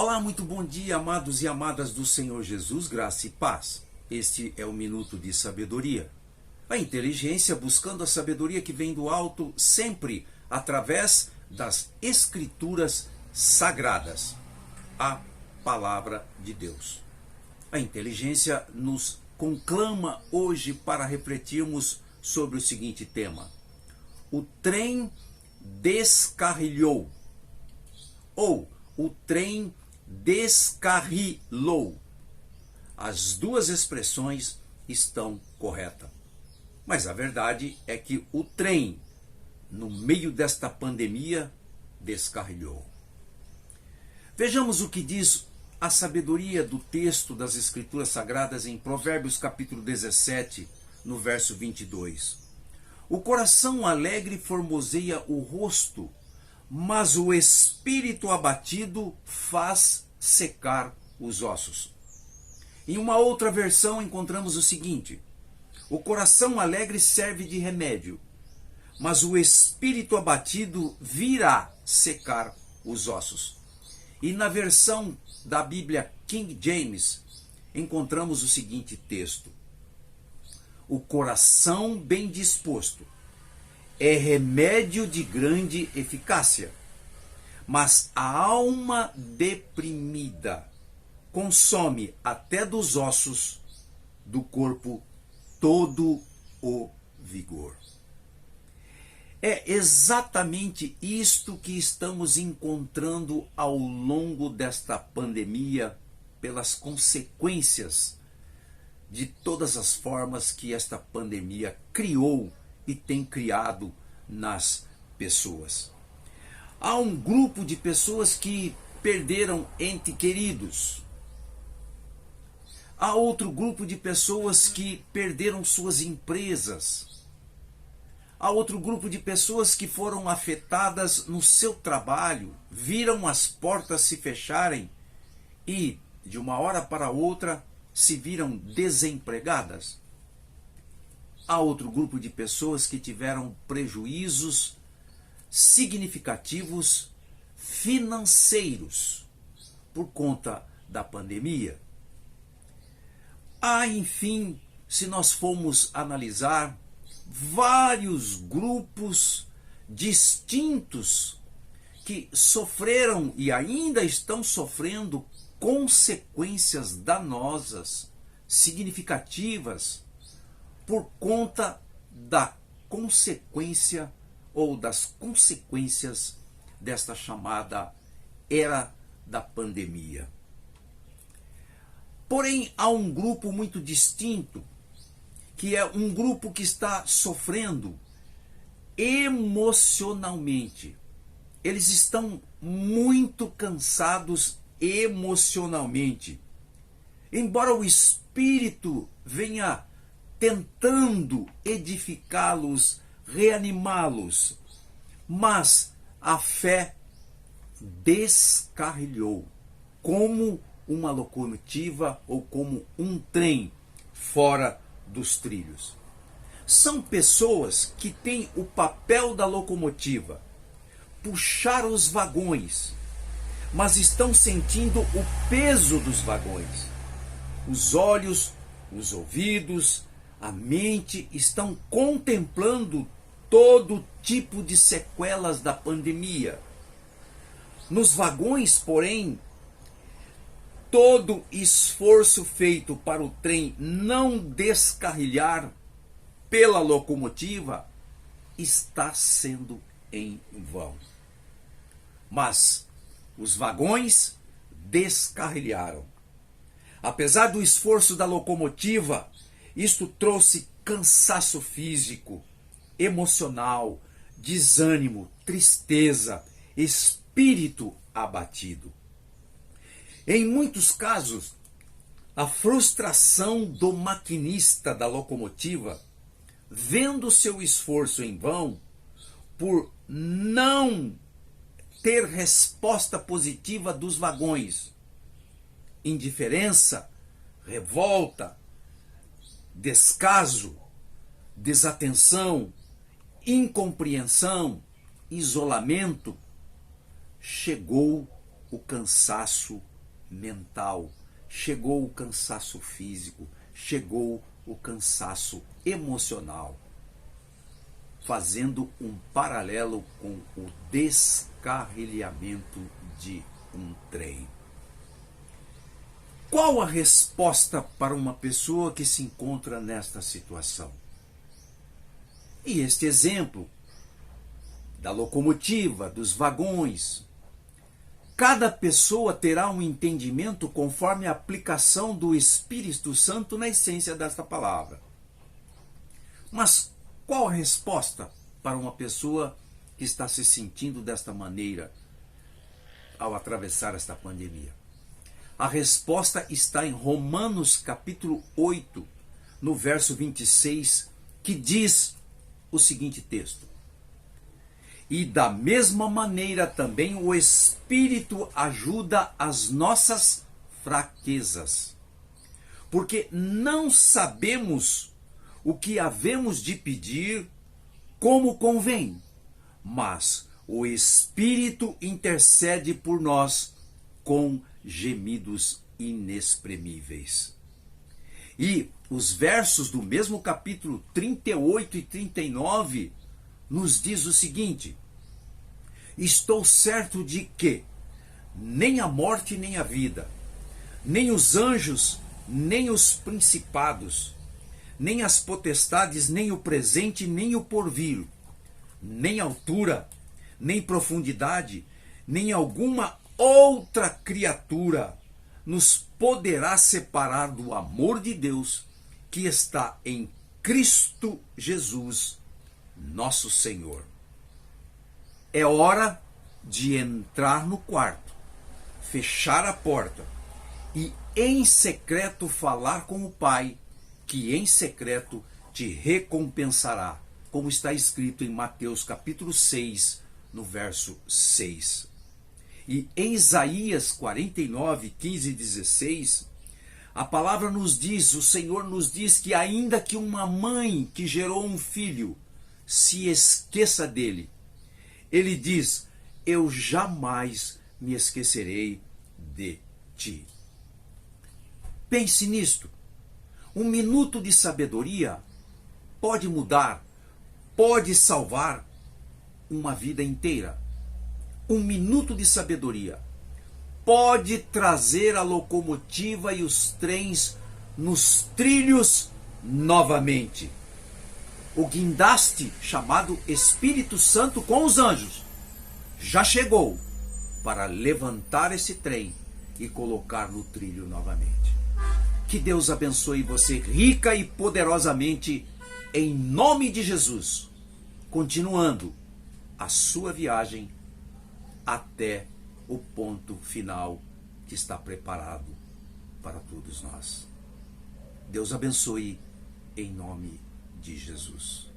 Olá, muito bom dia, amados e amadas do Senhor Jesus, graça e paz. Este é o Minuto de Sabedoria. A inteligência buscando a sabedoria que vem do alto, sempre através das Escrituras Sagradas, a Palavra de Deus. A inteligência nos conclama hoje para refletirmos sobre o seguinte tema: o trem descarrilhou, ou o trem descarrilou. As duas expressões estão corretas. Mas a verdade é que o trem, no meio desta pandemia, descarrilhou. Vejamos o que diz a sabedoria do texto das Escrituras Sagradas em Provérbios capítulo 17, no verso 22. O coração alegre formoseia o rosto, mas o espírito abatido faz secar os ossos. Em uma outra versão encontramos o seguinte: o coração alegre serve de remédio, mas o espírito abatido virá secar os ossos. E na versão da Bíblia King James encontramos o seguinte texto: o coração bem disposto é remédio de grande eficácia, mas a alma deprimida consome até dos ossos do corpo todo o vigor. É exatamente isto que estamos encontrando ao longo desta pandemia, pelas consequências de todas as formas que esta pandemia criou e tem criado nas pessoas. Há um grupo de pessoas que perderam entes queridos. Há outro grupo de pessoas que perderam suas empresas. Há outro grupo de pessoas que foram afetadas no seu trabalho, viram as portas se fecharem e, de uma hora para outra, se viram desempregadas. Há outro grupo de pessoas que tiveram prejuízos significativos financeiros por conta da pandemia. Há, enfim, se nós formos analisar, vários grupos distintos que sofreram e ainda estão sofrendo consequências danosas, significativas, por conta da consequência ou das consequências desta chamada era da pandemia. Porém, há um grupo muito distinto, que é um grupo que está sofrendo emocionalmente. Eles estão muito cansados emocionalmente. Embora o espírito venha tentando edificá-los, reanimá-los, mas a fé descarrilhou, como uma locomotiva ou como um trem fora dos trilhos. São pessoas que têm o papel da locomotiva, puxar os vagões, mas estão sentindo o peso dos vagões. Os olhos, os ouvidos, a mente estão contemplando todo tipo de sequelas da pandemia. Nos vagões, porém, todo esforço feito para o trem não descarrilhar pela locomotiva está sendo em vão. Mas os vagões descarrilharam. Apesar do esforço da locomotiva, isto trouxe cansaço físico, emocional, desânimo, tristeza, espírito abatido. Em muitos casos, a frustração do maquinista da locomotiva, vendo seu esforço em vão, por não ter resposta positiva dos vagões, indiferença, revolta, descaso, desatenção, incompreensão, isolamento, chegou o cansaço mental, chegou o cansaço físico, chegou o cansaço emocional, fazendo um paralelo com o descarrilhamento de um trem. Qual a resposta para uma pessoa que se encontra nesta situação? E este exemplo da locomotiva, dos vagões, cada pessoa terá um entendimento conforme a aplicação do Espírito Santo na essência desta palavra. Mas qual a resposta para uma pessoa que está se sentindo desta maneira ao atravessar esta pandemia? A resposta está em Romanos capítulo 8, no verso 26, que diz o seguinte texto: e da mesma maneira também o Espírito ajuda as nossas fraquezas, porque não sabemos o que havemos de pedir como convém, mas o Espírito intercede por nós com gemidos inexprimíveis. E os versos do mesmo capítulo 38 e 39 nos diz o seguinte: estou certo de que nem a morte nem a vida, nem os anjos, nem os principados, nem as potestades, nem o presente, nem o porvir, nem altura, nem profundidade, nem alguma outra criatura nos poderá separar do amor de Deus que está em Cristo Jesus, nosso Senhor. É hora de entrar no quarto, fechar a porta e em secreto falar com o Pai, que em secreto te recompensará, como está escrito em Mateus capítulo 6, no verso 6. E em Isaías 49, 15 e 16, a palavra nos diz, o Senhor nos diz que ainda que uma mãe que gerou um filho se esqueça dele, ele diz: eu jamais me esquecerei de ti. Pense nisto. Um minuto de sabedoria pode mudar, pode salvar uma vida inteira. Um minuto de sabedoria pode trazer a locomotiva e os trens nos trilhos novamente. O guindaste, chamado Espírito Santo com os anjos, já chegou para levantar esse trem e colocar no trilho novamente. Que Deus abençoe você rica e poderosamente, em nome de Jesus, continuando a sua viagem até o ponto final que está preparado para todos nós. Deus abençoe em nome de Jesus.